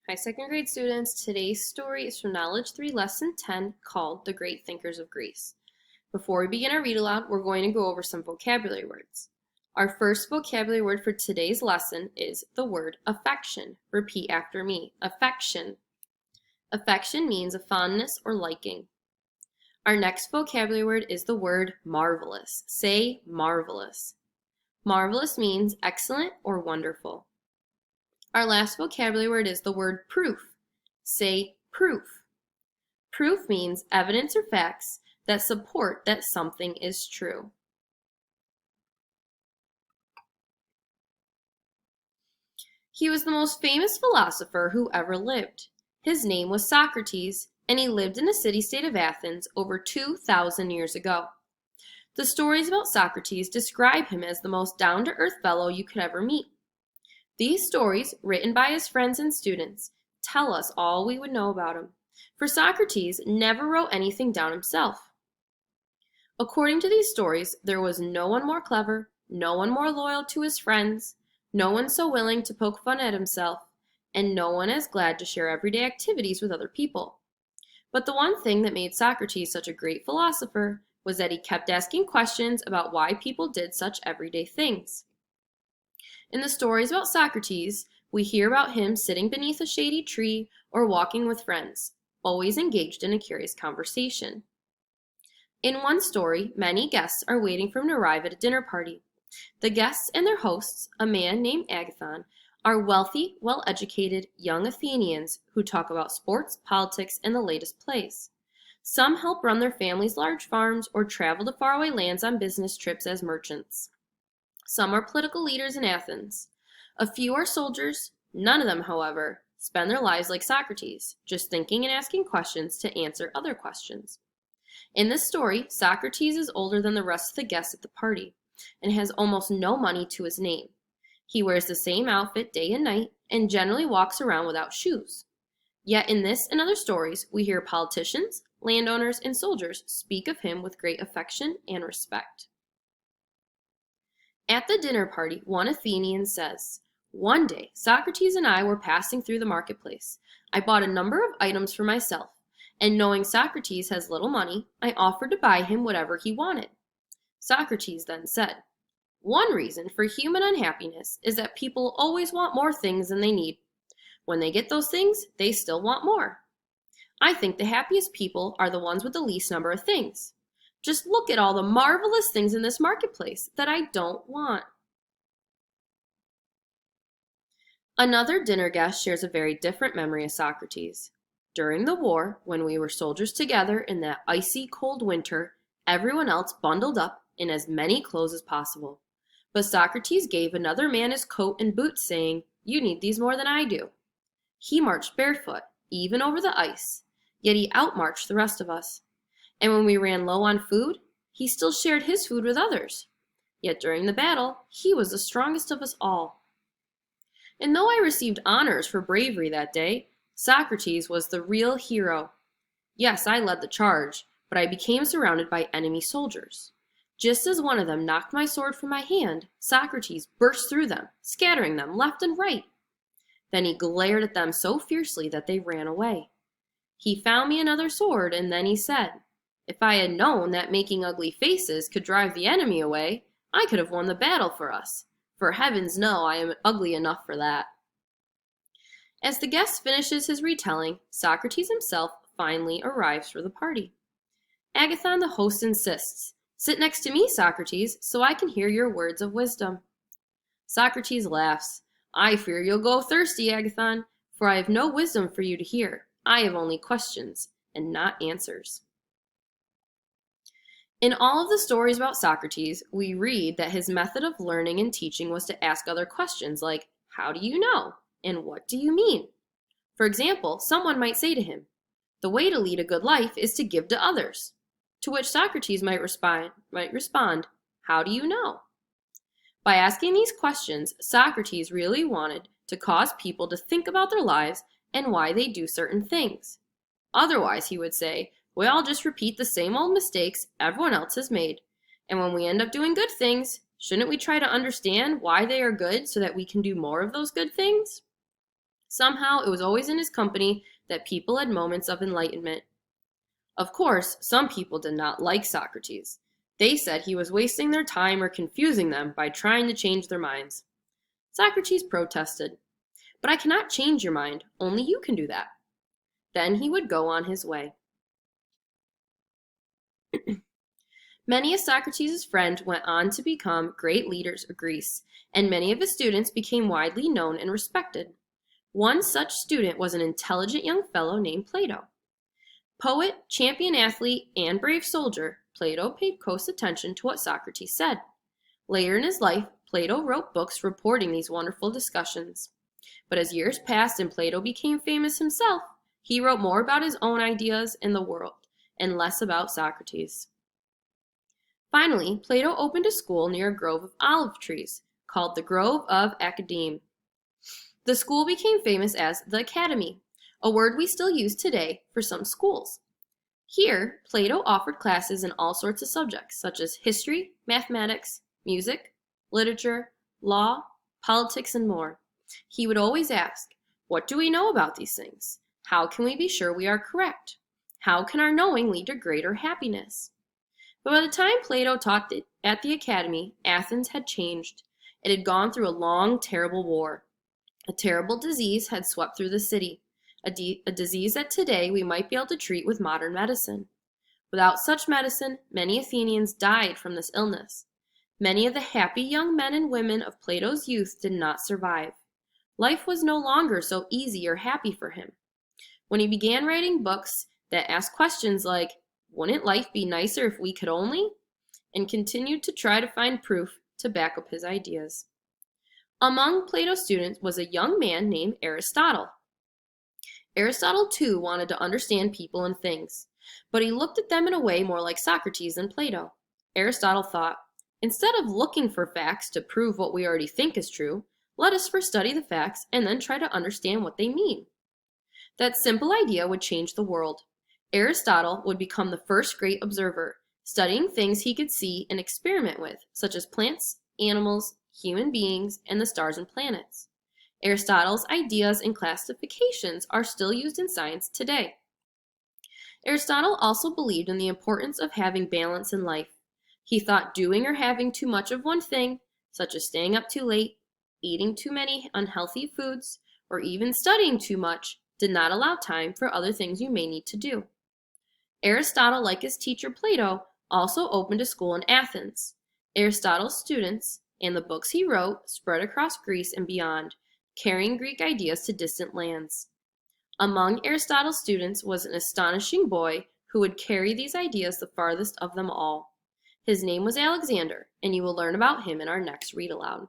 Hi, second grade students. Today's story is from Knowledge 3, Lesson 10, called The Great Thinkers of Greece. Before we begin our read aloud, we're going to go over some vocabulary words. Our first vocabulary word for today's lesson is the word affection. Repeat after me. Affection. Affection means a fondness or liking. Our next vocabulary word is the word marvelous. Say marvelous. Marvelous means excellent or wonderful. Our last vocabulary word is the word proof. Say proof. Proof means evidence or facts that support that something is true. He was the most famous philosopher who ever lived. His name was Socrates, and he lived in the city-state of Athens over 2,000 years ago. The stories about Socrates describe him as the most down-to-earth fellow you could ever meet. These stories, written by his friends and students, tell us all we would know about him, for Socrates never wrote anything down himself. According to these stories, there was no one more clever, no one more loyal to his friends, no one so willing to poke fun at himself, and no one as glad to share everyday activities with other people. But the one thing that made Socrates such a great philosopher was that he kept asking questions about why people did such everyday things. In the stories about Socrates, we hear about him sitting beneath a shady tree or walking with friends, always engaged in a curious conversation. In one story, many guests are waiting for him to arrive at a dinner party. The guests and their hosts, a man named Agathon, are wealthy, well-educated young Athenians who talk about sports, politics, and the latest plays. Some help run their families' large farms or travel to faraway lands on business trips as merchants. Some are political leaders in Athens. A few are soldiers. None of them, however, spend their lives like Socrates, just thinking and asking questions to answer other questions. In this story, Socrates is older than the rest of the guests at the party and has almost no money to his name. He wears the same outfit day and night and generally walks around without shoes. Yet in this and other stories, we hear politicians, landowners, and soldiers speak of him with great affection and respect. At the dinner party, one Athenian says, "One day, Socrates and I were passing through the marketplace. I bought a number of items for myself, and knowing Socrates has little money, I offered to buy him whatever he wanted." Socrates then said, "One reason for human unhappiness is that people always want more things than they need. When they get those things, they still want more. I think the happiest people are the ones with the least number of things. Just look at all the marvelous things in this marketplace that I don't want." Another dinner guest shares a very different memory of Socrates. During the war, when we were soldiers together in that icy cold winter, everyone else bundled up in as many clothes as possible. But Socrates gave another man his coat and boots, saying, "You need these more than I do." He marched barefoot, even over the ice, yet he outmarched the rest of us. And when we ran low on food, he still shared his food with others. Yet during the battle, he was the strongest of us all. And though I received honors for bravery that day, Socrates was the real hero. Yes, I led the charge, but I became surrounded by enemy soldiers. Just as one of them knocked my sword from my hand, Socrates burst through them, scattering them left and right. Then he glared at them so fiercely that they ran away. He found me another sword, and then he said, "If I had known that making ugly faces could drive the enemy away, I could have won the battle for us. For heavens know I am ugly enough for that." As the guest finishes his retelling, Socrates himself finally arrives for the party. Agathon the host insists, "Sit next to me, Socrates, so I can hear your words of wisdom." Socrates laughs. "I fear you'll go thirsty, Agathon, for I have no wisdom for you to hear. I have only questions and not answers." In all of the stories about Socrates, we read that his method of learning and teaching was to ask other questions like, "How do you know?" and "What do you mean?" For example, someone might say to him, "The way to lead a good life is to give to others." To which Socrates might respond, "How do you know?" By asking these questions, Socrates really wanted to cause people to think about their lives and why they do certain things. Otherwise, he would say, we all just repeat the same old mistakes everyone else has made. And when we end up doing good things, shouldn't we try to understand why they are good so that we can do more of those good things? Somehow, it was always in his company that people had moments of enlightenment. Of course, some people did not like Socrates. They said he was wasting their time or confusing them by trying to change their minds. Socrates protested, "But I cannot change your mind, only you can do that." Then he would go on his way. Many of Socrates' friends went on to become great leaders of Greece, and many of his students became widely known and respected. One such student was an intelligent young fellow named Plato. Poet, champion athlete, and brave soldier, Plato paid close attention to what Socrates said. Later in his life, Plato wrote books reporting these wonderful discussions. But as years passed and Plato became famous himself, he wrote more about his own ideas in the world and less about Socrates. Finally, Plato opened a school near a grove of olive trees called the Grove of Academe. The school became famous as the Academy, a word we still use today for some schools. Here, Plato offered classes in all sorts of subjects, such as history, mathematics, music, literature, law, politics, and more. He would always ask, "What do we know about these things? How can we be sure we are correct? How can our knowing lead to greater happiness?" But by the time Plato taught at the Academy, Athens had changed. It had gone through a long, terrible war. A terrible disease had swept through the city, a disease that today we might be able to treat with modern medicine. Without such medicine, many Athenians died from this illness. Many of the happy young men and women of Plato's youth did not survive. Life was no longer so easy or happy for him. When he began writing books that asked questions like, "Wouldn't life be nicer if we could only?" and continued to try to find proof to back up his ideas. Among Plato's students was a young man named Aristotle. Aristotle too wanted to understand people and things, but he looked at them in a way more like Socrates than Plato. Aristotle thought, "Instead of looking for facts to prove what we already think is true, let us first study the facts and then try to understand what they mean." That simple idea would change the world. Aristotle would become the first great observer, studying things he could see and experiment with, such as plants, animals, human beings, and the stars and planets. Aristotle's ideas and classifications are still used in science today. Aristotle also believed in the importance of having balance in life. He thought doing or having too much of one thing, such as staying up too late, eating too many unhealthy foods, or even studying too much, did not allow time for other things you may need to do. Aristotle, like his teacher Plato, also opened a school in Athens. Aristotle's students and the books he wrote spread across Greece and beyond, carrying Greek ideas to distant lands. Among Aristotle's students was an astonishing boy who would carry these ideas the farthest of them all. His name was Alexander, and you will learn about him in our next read aloud.